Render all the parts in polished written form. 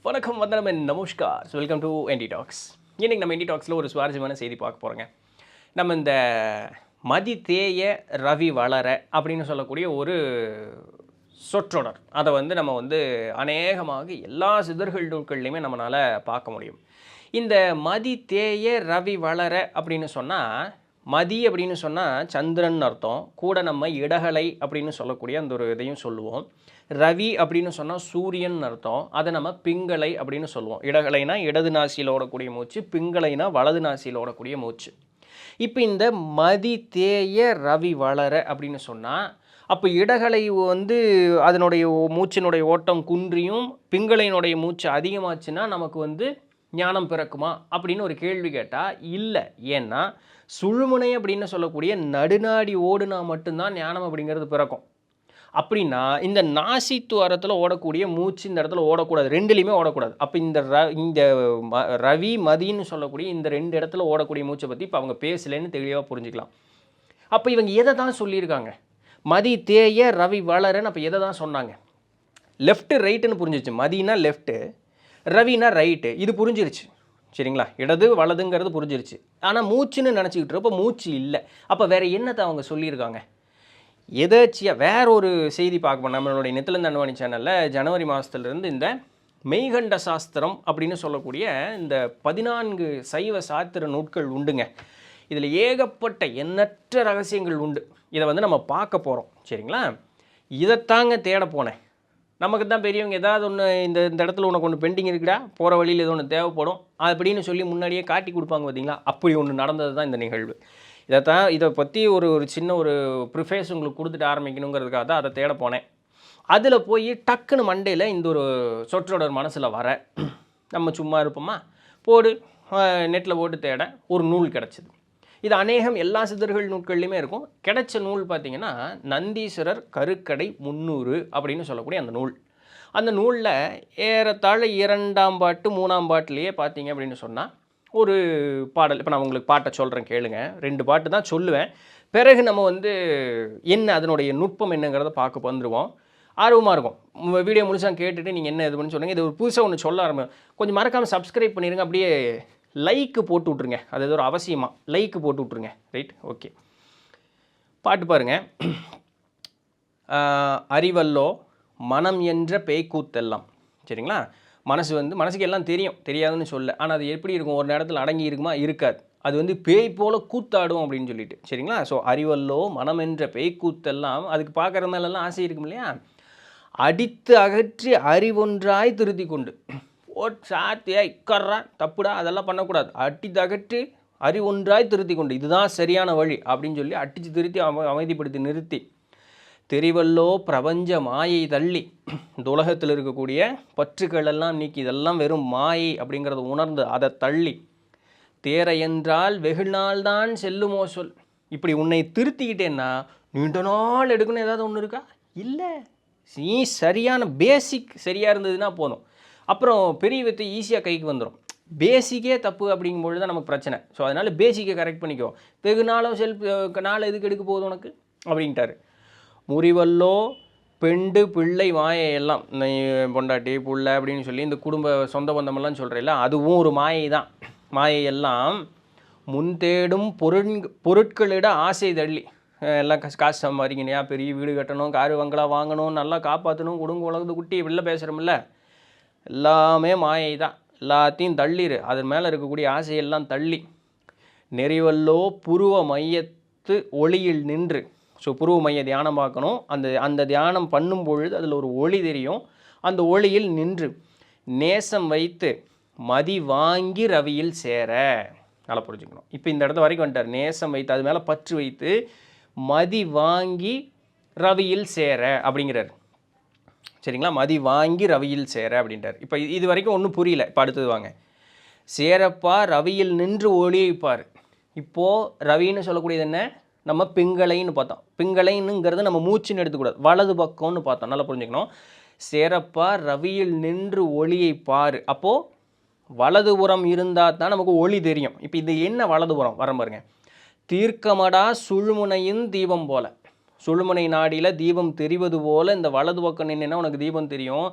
வணக்கம் வந்தனம் நமஸ்கார். Welcome to NT talks. இன்றைக்கி நம்ம என்டி டாக்ஸில் ஒரு சுவாரஸ்யமான செய்தி பார்க்க போகிறோங்க. நம்ம இந்த மதி தேய ரவி வளர அப்படின்னு சொல்லக்கூடிய ஒரு சொற்றொடர், அதை நம்ம அநேகமாக எல்லா சிதர்கள் நூல்கள்லையுமே நம்மளால் பார்க்க முடியும். இந்த மதி தேய ரவி வளர அப்படின்னு சொன்னால், மதி அப்படின்னு சொன்னால் சந்திரன் அர்த்தம், கூட நம்ம இடகலை அப்படின்னு சொல்லக்கூடிய அந்த ஒரு இதையும் சொல்லுவோம். ரவி அப்படின்னு சொன்னால் சூரியன் அர்த்தம், அதை நம்ம பிங்களை அப்படின்னு சொல்லுவோம். இடகலைனா இடது நாசியில் ஓடக்கூடிய மூச்சு, பிங்களைனா வலது நாசியில் ஓடக்கூடிய மூச்சு. இப்போ இந்த மதி தேய ரவி வளர அப்படின்னு சொன்னால், அப்போ இடகலை அதனுடைய மூச்சினுடைய ஓட்டம் குன்றியும் பிங்களையினுடைய மூச்சு அதிகமாச்சுன்னா நமக்கு ஞானம் பிறக்குமா அப்படின்னு ஒரு கேள்வி கேட்டால் இல்லை. ஏன்னா சுழுமுனை அப்படின்னு சொல்லக்கூடிய நடுநாடி ஓடுனா மட்டும்தான் ஞானம் அப்படிங்கிறது பிறக்கும். அப்படின்னா இந்த நாசி துவாரத்தில் ஓடக்கூடிய மூச்சு இந்த இடத்துல ஓடக்கூடாது, ரெண்டுலேயுமே ஓடக்கூடாது. அப்போ இந்த ரவி மதின்னு சொல்லக்கூடிய இந்த ரெண்டு இடத்துல ஓடக்கூடிய மூச்சை பற்றி இப்போ அவங்க பேசலைன்னு தெளிவாக புரிஞ்சுக்கலாம். அப்போ இவங்க எதை தான் சொல்லியிருக்காங்க? மதி தேய ரவி வளரன்னு அப்போ எதை தான் சொன்னாங்க? லெஃப்ட்டு ரைட்டுன்னு புரிஞ்சிருச்சு. மதினா லெஃப்ட்டு, ரவினா ரைட்டு, இது புரிஞ்சிருச்சு. சரிங்களா? இடது வலதுங்கிறது புரிஞ்சிருச்சு. ஆனால் மூச்சுன்னு நினச்சிக்கிட்டு இருப்போ மூச்சு இல்லை. அப்போ வேறு என்னத்தை அவங்க சொல்லியிருக்காங்க? எதாச்சியாக வேற ஒரு செய்தி பார்க்க நம்மளுடைய நித்திலந்த அன்வாணி சேனலில் ஜனவரி மாதத்துலேருந்து இந்த மெய்கண்ட சாஸ்திரம் அப்படின்னு சொல்லக்கூடிய இந்த 14 சைவ சாத்திர நூட்கள் உண்டுங்க. இதில் ஏகப்பட்ட எண்ணற்ற ரகசியங்கள் உண்டு. இதை நம்ம பார்க்க போகிறோம். சரிங்களா? இதைத்தாங்க தேட போனேன். நமக்கு தான் பெரியவங்க ஏதாவது ஒன்று இந்த இடத்துல உனக்கு ஒன்று பெண்டிங் இருக்குடா, போகிற வழியில் ஏதோ ஒன்று தேவைப்படும் அப்படின்னு சொல்லி முன்னாடியே காட்டி கொடுப்பாங்க பார்த்தீங்களா? அப்படி ஒன்று நடந்தது தான் இந்த நிகழ்வு. இதை பற்றி ஒரு சின்ன ஒரு ப்ரிஃபேஸ் உங்களுக்கு கொடுத்துட்டு ஆரம்பிக்கணுங்கிறதுக்காக தான் அதை தேட போனேன். அதில் போய் டக்குன்னு மண்டையில் இந்த ஒரு சொற்றொடர் மனசில் வர, நம்ம சும்மா இருப்போமா, போடு நெட்டில் போட்டு தேட ஒரு நூல் கிடச்சிது. இது அநேகம் எல்லா சிதர்கள் நூல்கள்லையுமே இருக்கும். கிடைச்ச நூல் பார்த்திங்கன்னா நந்தீஸ்வரர் கருக்கடை 300 அப்படின்னு சொல்லக்கூடிய அந்த நூல். அந்த நூலில் ஏறத்தாழ 2ஆம் பாட்டு 3ஆம் பாட்டிலேயே பார்த்தீங்க அப்படின்னு சொன்னால் ஒரு பாடல். இப்போ நான் உங்களுக்கு பாட்டை சொல்கிறேன், கேளுங்க. 2 பாட்டு தான் சொல்லுவேன். பிறகு நம்ம என்ன அதனுடைய நுட்பம் என்னங்கிறத பார்க்க வந்துடுவோம். ஆர்வமாக இருக்கும். வீடியோ முழுசாக கேட்டுட்டு நீங்கள் என்ன இது பண்ணி சொல்லுங்கள். இது ஒரு புதுசாக ஒன்று சொல்ல கொஞ்சம் மறக்காமல் சப்ஸ்கிரைப் பண்ணிடுங்க. அப்படியே லைக்கு போட்டு விட்ருங்க. அது ஏதோ ஒரு அவசியமாக லைக்கு போட்டு விட்ருங்க. Right, okay. பாட்டு பாருங்கள். அறிவல்லோ மனம் என்ற பேய்க்கூத்தெல்லாம். சரிங்களா? மனசுக்கு எல்லாம் தெரியும், தெரியாதுன்னு சொல்ல. ஆனால் அது எப்படி இருக்கும்? ஒரு நேரத்தில் அடங்கி இருக்குமா? இருக்காது. அது பேய் போல கூத்தாடும் அப்படின்னு சொல்லிட்டு. சரிங்களா? ஸோ அறிவல்லோ மனம் என்ற பேய்க்கூத்தெல்லாம், அதுக்கு பார்க்குற மேலெல்லாம் ஆசை இருக்கும் இல்லையா? அடித்து அகற்றி அறிவொன்றாய் திருத்தி கொண்டு சாத்தியா இக்கறா தப்புடா அதெல்லாம் பண்ணக்கூடாது. அடித்து அகற்றி அறிவொன்றாய் திருத்தி கொண்டு, இதுதான் சரியான வழி அப்படின்னு சொல்லி அடித்து திருத்தி அமைதிப்படுத்தி நிறுத்தி, தெரிவல்லோ பிரபஞ்ச மாயை தள்ளி, இந்த உலகத்தில் இருக்கக்கூடிய பற்றுக்கள் எல்லாம் நீக்கி, இதெல்லாம் வெறும் மாயை அப்படிங்கிறத உணர்ந்து அதை தள்ளி, தேர என்றால் வெகு நாள் தான் செல்லுமோ சொல். இப்படி உன்னை திருத்திக்கிட்டேன்னா நீண்ட நாள் எடுக்கணும். ஏதாவது ஒன்று இருக்கா? இல்லை. நீ சரியான பேசிக் சரியாக இருந்ததுன்னா போதும். அப்புறம் பெரிய வித்து ஈஸியாக கைக்கு வந்துடும். பேசிக்கே தப்பு அப்படிங்கும்பொழுது தான் நமக்கு பிரச்சனை. ஸோ அதனால் பேசிக்கை கரெக்ட் பண்ணிக்கோ. வெகு நாளும் நாள் எதுக்கு எடுக்க போகுது உனக்கு அப்படின்ட்டாரு. முறிவல்லோ பெண்டு பிள்ளை மாயை எல்லாம், பொண்டாட்டி புள்ள அப்படின்னு சொல்லி இந்த குடும்ப சொந்த பந்தமெல்லாம் சொல்கிறேல்ல, அதுவும் ஒரு மாயை தான். மாயையெல்லாம் முன் தேடும் பொருட்களிட ஆசை தள்ளி, எல்லாம் காசு சம்பாதிக்கணையா, பெரிய வீடு கட்டணும், காரு வங்களா வாங்கணும், நல்லா காப்பாற்றணும், குடும்ப உலகத்து குட்டி வெளில பேசுகிறோம்ல, எல்லாமே மாயை தான். எல்லாத்தையும் தள்ளிடு. அதன் மேலே இருக்கக்கூடிய ஆசையெல்லாம் தள்ளி, நெறிவல்லோ புருவ மையத்து ஒளியில் நின்று. ஸோ புருவ மைய தியானம் பார்க்கணும். அந்த தியானம் பண்ணும் பொழுது அதில் ஒரு ஒளி தெரியும். அந்த ஒளியில் நின்று நேசம் வைத்து மதி வாங்கி ரவியில் சேர. நல்லா புரிஞ்சுக்கணும். இப்போ இந்த இடத்த வரைக்கும் வந்துட்டார். நேசம் வைத்து, அது மேலே பற்று வைத்து மதி வாங்கி ரவியில் சேர அப்படிங்கிறார். சரிங்களா? மதி வாங்கி ரவியில் சேர அப்படின்றார். இப்போ இது வரைக்கும் ஒன்றும் புரியல. இப்போ அடுத்தது வாங்க. சேரப்பா ரவியில் நின்று ஒளிப்பார். இப்போது ரவின்னு சொல்லக்கூடியது என்ன? நம்ம பிங்களைன்னு பார்த்தோம். பிங்களைன்னுங்கிறது நம்ம மூச்சுன்னு எடுத்துக்கூடாது, வலது பக்கம்னு பார்த்தோம். நல்லா புரிஞ்சுக்கணும். சேரப்பா ரவியில் நின்று ஒளியை பாரு. அப்போது வலதுபுறம் இருந்தால் தான் நமக்கு ஒளி தெரியும். இப்போ இது என்ன வலதுபுறம் வர பாருங்க. தீர்க்கமடா சுழுமுனையின் தீபம் போல. சுழுமுனை நாடியில் தீபம் தெரிவது போல் இந்த வலது பக்கம் நின்னா உனக்கு தீபம் தெரியும்.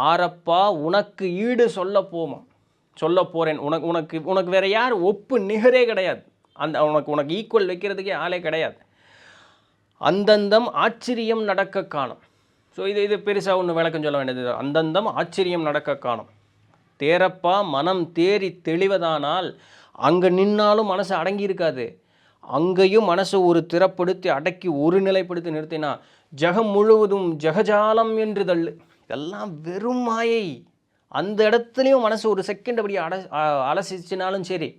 ஆரப்பா உனக்கு ஈடு சொல்ல போகிறேன். உனக்கு வேற யார் ஒப்பு நிகரே கிடையாது. உனக்கு ஈக்குவல் வைக்கிறதுக்கே ஆளே கிடையாது. அந்தந்தம் ஆச்சரியம் நடக்க காணும். ஸோ இது பெருசாக ஒன்று விளக்கம் சொல்ல வேண்டியது. அந்தந்தம் ஆச்சரியம் நடக்க காணும். தேரப்பா மனம் தேறி தெளிவதானால் அங்கே நின்னாலும் மனசு அடங்கி இருக்காது. அங்கேயும் மனசை ஒரு திறப்படுத்தி அடக்கி ஒரு நிலைப்படுத்தி நிறுத்தினா ஜகம் முழுவதும் ஜெகஜாலம் என்று தள்ளு. இதெல்லாம் வெறும் மாயை. அந்த இடத்துலையும் மனசு ஒரு செகண்ட் அப்படி அலசிச்சினாலும் சரி,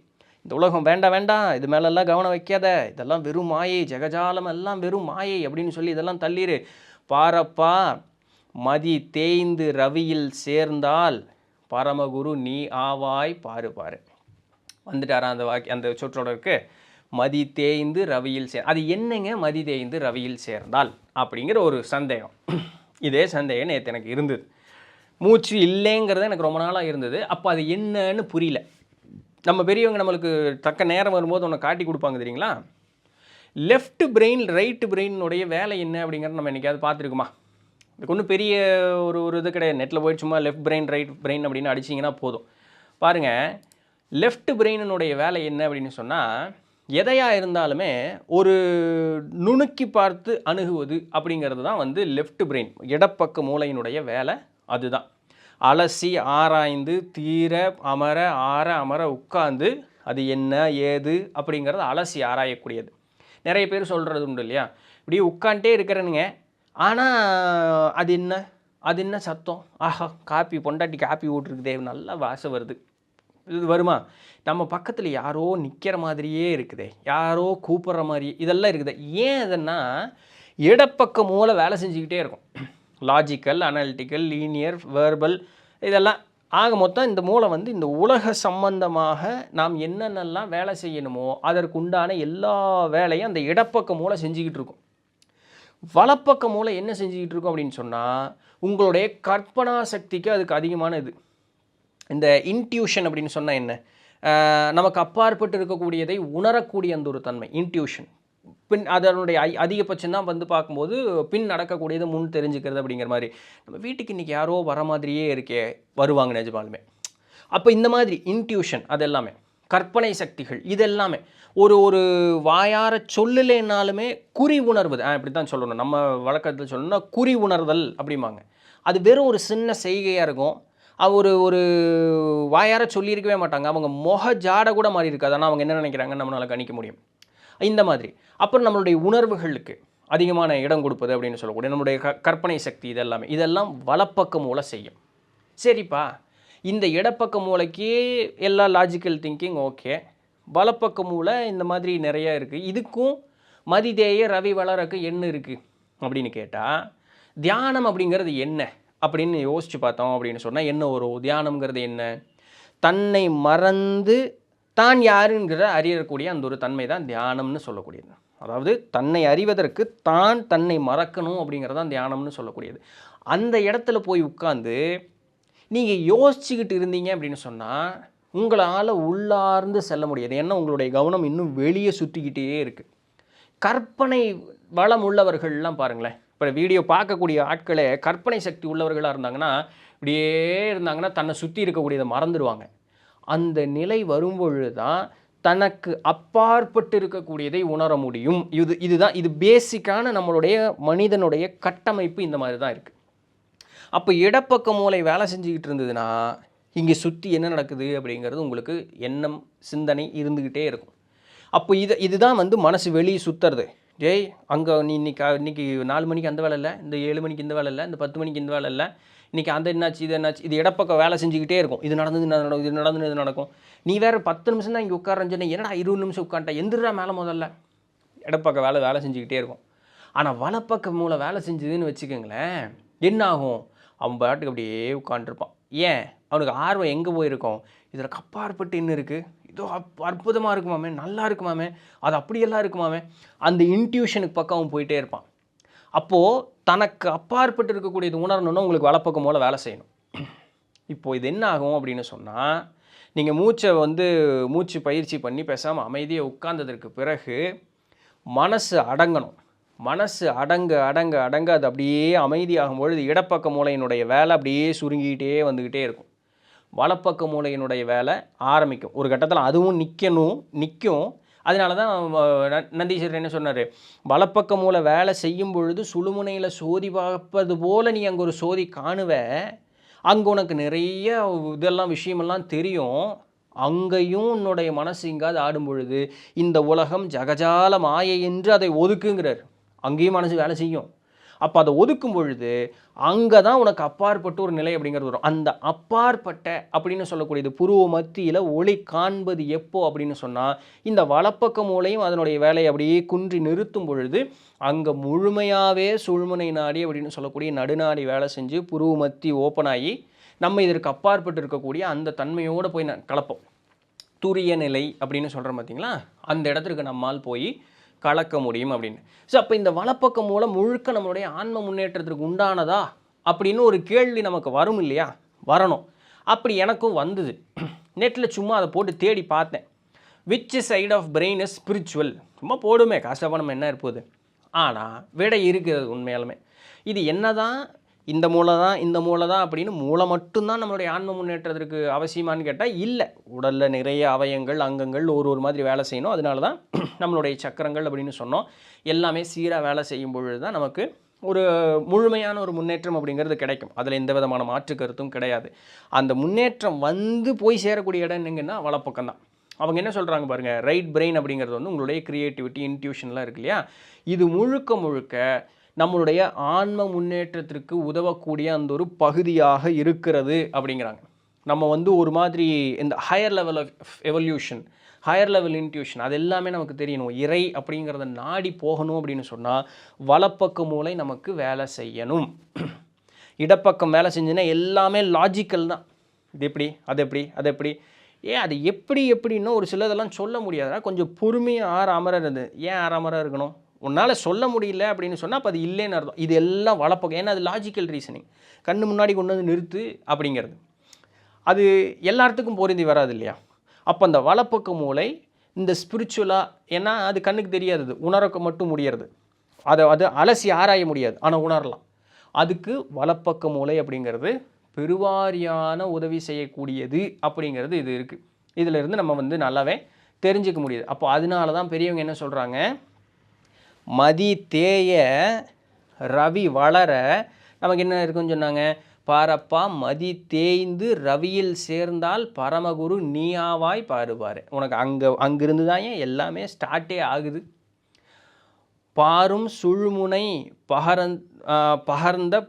இந்த உலகம் வேண்டாம், இது மேலெல்லாம் கவனம் வைக்காத, இதெல்லாம் வெறும் மாயை, ஜெகஜாலம் எல்லாம் வெறும் மாயை அப்படின்னு சொல்லி இதெல்லாம் தள்ளிடு. பாரப்பா மதி தேய்ந்து ரவியில் சேர்ந்தால் பரமகுரு நீ ஆவாய் பாரு. வந்துட்டாரா அந்த சொற்றொடருக்கு? மதி தேய்ந்து ரவியில் அது என்னங்க மதி தேய்ந்து ரவியில் சேர்ந்தால் அப்படிங்கிற ஒரு சந்தேகம். இதே சந்தேகம் நேற்று எனக்கு இருந்தது. மூச்சு இல்லைங்கிறது எனக்கு ரொம்ப நாளாக இருந்தது. அப்போ அது என்னன்னு புரியல. நம்ம பெரியவங்க நம்மளுக்கு தக்க நேரம் வரும்போது ஒன்று காட்டி கொடுப்பாங்க தெரியுங்களா? லெஃப்ட் பிரெயின் ரைட்டு பிரெயினுடைய வேலை என்ன அப்படிங்கிறத நம்ம என்றைக்காவது பார்த்துருக்குமா? இதுக்கு ஒன்றும் பெரிய ஒரு இது கிடையாது. நெட்டில் போய்ட்டு சும்மா லெஃப்ட் பிரெயின் ரைட் பிரெயின் அப்படின்னு அடிச்சிங்கன்னா போதும். பாருங்கள், லெஃப்ட் பிரெயினுடைய வேலை என்ன அப்படின்னு சொன்னால், எதையாக இருந்தாலுமே ஒரு நுணுக்கி பார்த்து அணுகுவது அப்படிங்கிறது தான் லெஃப்ட் பிரெயின், இடப்பக்க மூளையினுடைய வேலை. அதுதான் அலசி ஆராய்ந்து தீர அமர உட்கார்ந்து அது என்ன ஏது அப்படிங்கிறத அலசி ஆராயக்கூடியது. நிறைய பேர் சொல்கிறது உண்டு இல்லையா, இப்படி உட்காண்டே இருக்கிறனுங்க, ஆனால் அது என்ன சத்தம், ஆஹா பொண்டாட்டி காப்பி ஊட்டுருக்குதே, நல்லா வாசம் வருது, இது வருமா? நம்ம பக்கத்தில் யாரோ நிற்கிற மாதிரியே இருக்குதே, யாரோ கூப்பிட்ற மாதிரி இதெல்லாம் இருக்குது. ஏன் அதுன்னா இடப்பக்க மூளை வேலை செஞ்சுக்கிட்டே இருக்கும். லாஜிக்கல், அனாலிட்டிக்கல், லீனியர், வேர்பல், இதெல்லாம் ஆக மொத்தம் இந்த மூளை இந்த உலக சம்பந்தமாக நாம் என்னென்னலாம் வேலை செய்யணுமோ அதற்கு உண்டான எல்லா வேலையும் அந்த இடப்பக்க மூளை செஞ்சுக்கிட்டு இருக்கும். வலப்பக்க மூளை என்ன செஞ்சுக்கிட்டு இருக்கும் அப்படின்னு சொன்னால், உங்களுடைய கற்பனா சக்திக்கு அதுக்கு அதிகமான இது. இந்த இன்ட்யூஷன் அப்படின்னு சொன்னால் என்ன, நமக்கு அப்பாற்பட்டு இருக்கக்கூடியதை உணரக்கூடிய அந்த ஒரு தன்மை இன்ட்யூஷன். அதனுடைய அதிகபட்சம் தான் பார்க்கும்போது பின் நடக்கக்கூடியது முன் தெரிஞ்சுக்கிறது அப்படிங்கிற மாதிரி. நம்ம வீட்டுக்கு இன்றைக்கி யாரோ வர மாதிரியே இருக்கே, வருவாங்க நிஜமாலுமே. அப்போ இந்த மாதிரி இன்ட்யூஷன், அது எல்லாமே கற்பனை சக்திகள், இதெல்லாமே ஒரு வாயார சொல்லலைன்னாலுமே குறி உணர்வது, இப்படி தான் சொல்லணும், நம்ம வழக்கத்தில் சொல்லணும்னா குறி உணர்தல் அப்படிம்பாங்க. அது வெறும் ஒரு சின்ன செய்கையாக இருக்கும். ஒரு வாயார சொல்லியிருக்கவே மாட்டாங்க, அவங்க முக ஜாடை கூட மாறி இருக்காது, ஆனால் அவங்க என்ன நினைக்கிறாங்கன்னு நம்மளால் கணிக்க முடியும். இந்த மாதிரி அப்புறம் நம்மளுடைய உணர்வுகளுக்கு அதிகமான இடம் கொடுப்பது அப்படின்னு சொல்லக்கூடிய நம்மளுடைய கற்பனை சக்தி, இதெல்லாம் வலப்பக்க மூளை செய்யும். சரிப்பா, இந்த இடப்பக்க மூளைக்கு எல்லா லாஜிக்கல் திங்கிங் ஓகே, வலப்பக்க மூளை இந்த மாதிரி நிறையா இருக்குது. இதுக்கும் மதிதேய ரவி வளரக்கு என்ன இருக்குது அப்படின்னு கேட்டால், தியானம் அப்படிங்கிறது என்ன அப்படின்னு யோசித்து பார்த்தோம் அப்படின்னு சொன்னால் என்ன வரும்? தியானம்ங்கிறது என்ன? தன்னை மறந்து தான் யாருங்கிற அறியக்கூடிய அந்த ஒரு தன்மை தான் தியானம்னு சொல்லக்கூடியது. அதாவது தன்னை அறிவதற்கு தன்னை மறக்கணும் அப்படிங்கிறது தான் தியானம்னு சொல்லக்கூடியது. அந்த இடத்துல போய் உட்காந்து நீங்கள் யோசிச்சுக்கிட்டு இருந்தீங்க அப்படின்னு சொன்னால் உங்களால் உள்ளார்ந்து செல்ல முடியாது. ஏன்னா உங்களுடைய கவனம் இன்னும் வெளியே சுற்றிக்கிட்டே இருக்குது. கற்பனை வளம் உள்ளவர்கள்லாம் பாருங்களேன், இப்போ வீடியோ பார்க்கக்கூடிய ஆட்களே கற்பனை சக்தி உள்ளவர்களாக இருந்தாங்கன்னா, இப்படியே இருந்தாங்கன்னா தன்னை சுற்றி இருக்கக்கூடியதை மறந்துடுவாங்க. அந்த நிலை வரும்பொழுது தான் தனக்கு அப்பாற்பட்டு இருக்கக்கூடியதை உணர முடியும். இது பேசிக்கான நம்மளுடைய மனிதனுடைய கட்டமைப்பு இந்த மாதிரி தான் இருக்குது. அப்போ இடப்பக்க மூளை வேலை செஞ்சுக்கிட்டு இருந்ததுன்னா இங்கே சுற்றி என்ன நடக்குது அப்படிங்கிறது உங்களுக்கு எண்ணம் சிந்தனை இருந்துக்கிட்டே இருக்கும். அப்போ இதுதான் மனசு வெளியே சுற்றுறது. டேய் அங்கே நீ இன்னைக்கு 4 மணிக்கு அந்த வேலை இல்லை, இந்த 7 மணிக்கு இந்த வேலை இல்லை, இந்த 10 மணிக்கு இந்த வேலை இல்லை, இன்றைக்கி அந்த என்னாச்சு இது என்னாச்சு, இது இடப்பக்கம் வேலை செஞ்சுக்கிட்டே இருக்கும். இது நடக்கும். நீ வேறு 10 நிமிஷம் தான் இங்கே உட்காரஞ்சேன்னா என்னடா 20 நிமிஷம் உட்காந்துட்டா, எந்திரா மேலே முதல்ல. இடப்பக்கம் வேலை செஞ்சுக்கிட்டே இருக்கும். ஆனால் வலப்பக்க மூளை வேலை செஞ்சுதுன்னு வச்சுக்கோங்களேன், என்ன ஆகும்? அவன் பாட்டுக்கு அப்படியே உட்காந்துருப்பான். ஏன்? அவனுக்கு ஆர்வம் எங்கே போயிருக்கோம்? இதில் கப்பாற்பட்டு என்ன இருக்குது, இதோ அற்புதமாக இருக்குமாமே, நல்லா இருக்குமாமே, அது அப்படியெல்லாம் இருக்குமாமே, அந்த இன்ட்யூஷனுக்கு பக்கம் அவன் போயிட்டே இருப்பான். அப்போது தனக்கு அப்பாற்பட்டு இருக்கக்கூடியது உணரணுன்னா உங்களுக்கு வலப்பக்கம் மூளை வேலை செய்யணும். இப்போது இது என்ன ஆகும் அப்படின்னு சொன்னால், நீங்கள் மூச்சு பயிற்சி பண்ணி பேசாமல் அமைதியாக உட்கார்ந்ததற்கு பிறகு மனசு அடங்கணும். மனசு அடங்க அடங்க அடங்க அது அப்படியே அமைதியாகும் பொழுது இடப்பக்க மூளையினுடைய வேலை அப்படியே சுருங்கிக்கிட்டே வந்துக்கிட்டே இருக்கும். வலப்பக்க மூளையினுடைய வேலை ஆரம்பிக்கும். ஒரு கட்டத்தில் அதுவும் நிற்கும். அதனால தான் நந்தீஸ்வரர் என்ன சொன்னார், வலப்பக்க மூளை வேலை செய்யும் பொழுது சுழுமுனையில் சோதி பார்ப்பது போல் நீ அங்கே ஒரு சோதி காணுவ, அங்கே உனக்கு நிறைய இதெல்லாம் விஷயமெல்லாம் தெரியும். அங்கேயும் உன்னுடைய மனசு எங்காவது ஆடும் பொழுது இந்த உலகம் ஜகஜால மாயை என்று அதை ஒதுக்குங்கிறார். அங்கேயும் மனசு வேலை செய்யும். அப்போ அதை ஒதுக்கும் பொழுது அங்கே தான் உனக்கு அப்பாற்பட்ட ஒரு நிலை அப்படிங்கிறது வரும். அந்த அப்பாற்பட்ட அப்படின்னு சொல்லக்கூடியது புருவ மத்தியில் ஒளி காண்பது எப்போ அப்படின்னு சொன்னால், இந்த வலப்பக்க மூளையும் அதனுடைய வேலையை அப்படியே குன்றி நிறுத்தும் பொழுது அங்கே முழுமையாகவே சுழுமுனை நாடி அப்படின்னு சொல்லக்கூடிய நடுநாடி வேலை செஞ்சு புருவ மத்தி ஓப்பன் ஆகி நம்ம இதற்கு அப்பாற்பட்டு இருக்கக்கூடிய அந்த தன்மையோடு போய் கலப்போம். துரிய நிலை அப்படின்னு சொல்கிறோம் பார்த்தீங்களா, அந்த இடத்துக்கு நம்மால் போய் கலக்க முடியும் அப்படின்னு. ஸோ அப்போ இந்த வலப்பக்க மூலம் முழுக்க நம்மளுடைய ஆன்ம முன்னேற்றத்திற்கு உண்டானதா அப்படின்னு ஒரு கேள்வி நமக்கு வரும் இல்லையா? வரணும். அப்படி எனக்கும் வந்தது. நெட்டில் சும்மா அதை போட்டு தேடி பார்த்தேன். Which side of brain is spiritual, சும்மா போடுமே, காசாக நம்ம என்ன இருப்போது. ஆனால் விடை இருக்கிறது உண்மையாலுமே. இது என்ன தான் இந்த மூளை தான் அப்படின்னு மூளை மட்டும்தான் நம்மளுடைய ஆன்ம முன்னேற்றத்திற்கு அவசியமானு கேட்டால் இல்லை. உடலில் நிறைய அவயங்கள் அங்கங்கள் ஒரு மாதிரி வேலை செய்யணும். அதனால தான் நம்மளுடைய சக்கரங்கள் அப்படின்னு சொன்னோம். எல்லாமே சீராக வேலை செய்யும் பொழுது தான் நமக்கு ஒரு முழுமையான ஒரு முன்னேற்றம் அப்படிங்கிறது கிடைக்கும். அதில் எந்த விதமான மாற்று கருத்தும் கிடையாது. அந்த முன்னேற்றம் வந்து போய் சேரக்கூடிய இடம் என்னங்கன்னா வலப்பக்கம் தான். அவங்க என்ன சொல்கிறாங்க பாருங்கள், ரைட் பிரெயின் அப்படிங்கிறது வந்து உங்களுடைய க்ரியேட்டிவிட்டி இன்ட்யூஷன்லாம் இருக்கு இல்லையா, இது முழுக்க நம்மளுடைய ஆன்ம முன்னேற்றத்திற்கு உதவக்கூடிய அந்த ஒரு பகுதியாக இருக்கிறது அப்படிங்கிறாங்க. நம்ம வந்து ஒரு மாதிரி இந்த higher level of evolution, higher level intuition அது எல்லாமே நமக்கு தெரியணும். இறை அப்படிங்கிறத நாடி போகணும் அப்படின்னு சொன்னால் வலப்பக்க மூளை நமக்கு வேலை செய்யணும். இடப்பக்கம் வேலை செஞ்சுன்னா எல்லாமே லாஜிக்கல் தான். இது எப்படி, அது எப்படி அது எப்படின்னா ஒரு சிலதெல்லாம் சொல்ல முடியாதுன்னா கொஞ்சம் பொறுமையாக அமர்றது. ஏன் அமர இருக்கணும்? உன்னால் சொல்ல முடியல அப்படின்னு சொன்னால் அப்போ அது இல்லைன்னு அர்த்தம். இது எல்லாம் வலப்பக்கம். ஏன்னா அது லாஜிக்கல் ரீசனிங். கண்ணு முன்னாடி கொண்டு வந்து நிறுத்து அப்படிங்கிறது அது எல்லாத்துக்கும் பொருந்தி வராது இல்லையா? அப்போ அந்த வலப்பக்க மூளை இந்த ஸ்பிரிச்சுவலாக, ஏன்னா அது கண்ணுக்கு தெரியாது, உணரக்க மட்டும் முடியறது. அதை அலசி ஆராய முடியாது, ஆனால் உணரலாம். அதுக்கு வலப்பக்க மூளை அப்படிங்கிறது பெருவாரியான உதவி செய்யக்கூடியது அப்படிங்கிறது இது இருக்குது. இதிலிருந்து நம்ம வந்து நல்லாவே தெரிஞ்சுக்க முடியுது. அப்போ அதனால தான் பெரியவங்க என்ன சொல்கிறாங்க, மதி தேய ரவி வளர நமக்கு என்ன இருக்குன்னு சொன்னாங்க, பாரப்பா மதி தேய்ந்து ரவியில் சேர்ந்தால் பரமகுரு நீயாவாய் பாருபாரு. உனக்கு அங்கிருந்து தான் ஏன் எல்லாமே ஸ்டார்ட்டே ஆகுது. பாரும் சுழுமுனை பகர்ந்த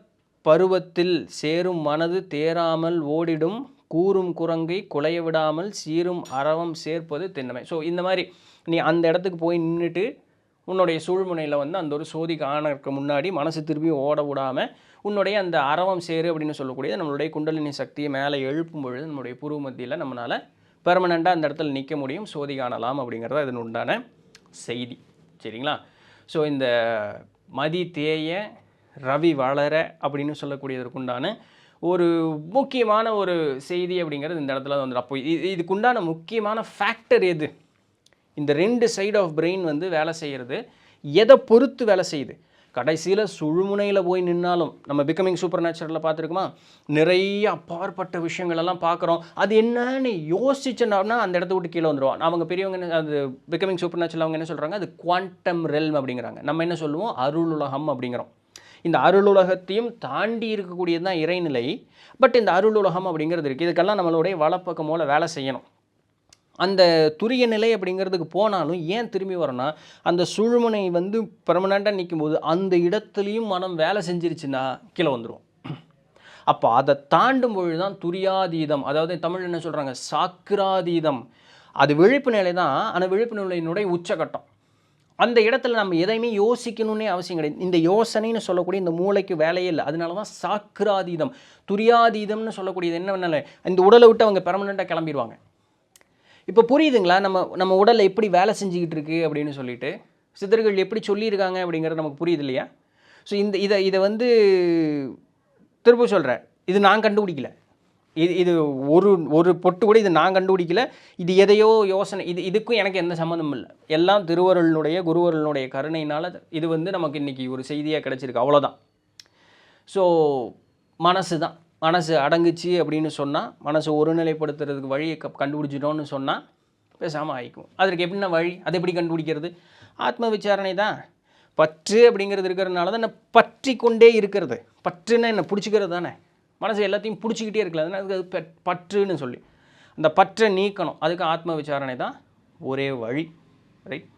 பருவத்தில் சேரும் மனது தேராமல் ஓடிடும் கூறும் குரங்கை குலைய விடாமல் சீரும் அரவம் சேர்ப்பது தென்னமை. ஸோ இந்த மாதிரி நீ அந்த இடத்துக்கு போய் நின்றுட்டு உன்னுடைய சூழ்முனையில் வந்து அந்த ஒரு சோதி காணறதுக்கு முன்னாடி மனசு திரும்பி ஓட விடாமல் உன்னுடைய அந்த அரவம் சேரு அப்படின்னு சொல்லக்கூடியது நம்மளுடைய குண்டலினி சக்தியை மேலே எழுப்பும் பொழுது நம்மளுடைய பூர்வ மத்தியில் நம்மளால் பெர்மனண்ட்டாக அந்த இடத்துல நிற்க முடியும், சோதி காணலாம் அப்படிங்கிறத இதன் உண்டான செய்தி. சரிங்களா? ஸோ இந்த மதி தேய ரவி வளர அப்படின்னு சொல்லக்கூடியதற்குண்டான ஒரு முக்கியமான ஒரு செய்தி அப்படிங்கிறது இந்த இடத்துல வந்து. அப்போ இதுக்குண்டான முக்கியமான ஃபேக்டர் எது? இந்த ரெண்டு சைடு ஆஃப் பிரெயின் வந்து வேலை செய்கிறது எதை பொறுத்து வேலை செய்யுது? கடைசியில் சுழுமுனையில் போய் நின்னாலும் நம்ம பிகமிங் சூப்பர் நேச்சுரலில் பார்த்துருக்குமா, நிறைய அப்பாற்பட்ட விஷயங்களெல்லாம் பார்க்குறோம். அது என்னன்னு யோசிச்சோன்னா அந்த இடத்த விட்டு கீழே வந்துடுவோம். அவங்க பெரியவங்க என்ன, அது பிகமிங் சூப்பர் நேச்சுரல் அவங்க என்ன சொல்கிறாங்க, அது குவாண்டம் ரெல்ம் அப்படிங்கிறாங்க. நம்ம என்ன சொல்லுவோம், அருளுலகம் அப்படிங்கிறோம். இந்த அருளுலகத்தையும் தாண்டி இருக்கக்கூடியது தான் இறைநிலை. பட் இந்த அருளுலகம் அப்படிங்கிறது இருக்குது. இதுக்கெல்லாம் நம்மளுடைய வலப்பக்கம் மூலம் வேலை செய்யணும். அந்த துரிய நிலை அப்படிங்கிறதுக்கு போனாலும் ஏன் திரும்பி வரோன்னா, அந்த சுழுமுனை வந்து பெர்மனண்ட்டாக நிற்கும்போது அந்த இடத்துலையும் மனம் வேலை செஞ்சிருச்சுன்னா கீழே வந்துடும். அப்போ அதை தாண்டும் பொழுது தான் துரியாதீதம், அதாவது தமிழ் என்ன சொல்கிறாங்க, சாக்கிராதீதம். அது விழிப்பு நிலை தான். ஆனால் விழிப்பு நிலையினுடைய உச்சகட்டம். அந்த இடத்துல நம்ம எதையுமே யோசிக்கணுன்னே அவசியம் கிடையாது. இந்த யோசனைன்னு சொல்லக்கூடிய இந்த மூளைக்கு வேலையே இல்லை. அதனால தான் சாக்கிராதீதம். துரியாதீதம்னு சொல்லக்கூடியது என்ன, இந்த உடலை விட்டு அவங்க பெர்மனண்ட்டாக கிளம்பிடுவாங்க. இப்போ புரியுதுங்களா நம்ம உடலில் எப்படி வேலை செஞ்சுக்கிட்டு இருக்குது அப்படின்னு சொல்லிட்டு சித்தர்கள் எப்படி சொல்லியிருக்காங்க அப்படிங்கிறது நமக்கு புரியுது இல்லையா? ஸோ இதை வந்து திரும்ப சொல்கிறேன், இது நான் கண்டுபிடிக்கல. இது ஒரு ஒரு பொட்டு கூட இது நான் கண்டுபிடிக்கல. இது எதையோ யோசனை, இதுக்கும் எனக்கு எந்த சம்மந்தமும் இல்லை. எல்லாம் திருவருளினுடைய குருவருளினுடைய கருணையினால் இது நமக்கு இன்றைக்கி ஒரு செய்தியாக கிடச்சிருக்கு, அவ்வளோதான். ஸோ மனசு தான், மனசு அடங்குச்சு அப்படின்னு சொன்னால், மனசு ஒருநிலைப்படுத்துறதுக்கு வழியை கண்டுபிடிச்சிட்டோன்னு சொன்னால் பேசாமல் ஆகிக்கும். அதற்கு எப்படின்னா வழி, அதை எப்படி கண்டுபிடிக்கிறது? ஆத்ம விசாரணை தான். பற்று அப்படிங்கிறது இருக்கிறதுனால தான் என்ன, பற்றி கொண்டே இருக்கிறது. பற்றுன்னா என்ன, பிடிச்சிக்கிறது தானே. மனசு எல்லாத்தையும் பிடிச்சிக்கிட்டே இருக்கலாம், அதனால் அதுக்கு அது பற்றுன்னு சொல்லி அந்த பற்றை நீக்கணும். அதுக்கு ஆத்ம விசாரணை தான் ஒரே வழி. ரைட்,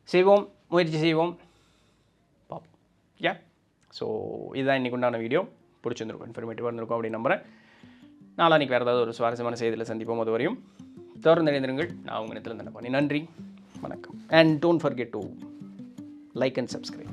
செய்வோம், முயற்சி செய்வோம், பார்ப்போம். ஏன் ஸோ இதுதான் இன்றைக்கு உண்டான வீடியோ. பிடிச்சிருந்துருக்கும், இன்ஃபர்மேட்டிவாக இருந்திருக்கும் அப்படின்னு நம்புகிறேன். நாளைக்கு வேறு ஏதாவது ஒரு சுவாரஸ்யமான செய்தியில் சந்திப்போம். அது வரையும் தொடர்ந்து இணைந்திருங்கள். நான் உங்கள் இடத்துல பண்ணி நன்றி, வணக்கம். And don't forget to like and subscribe.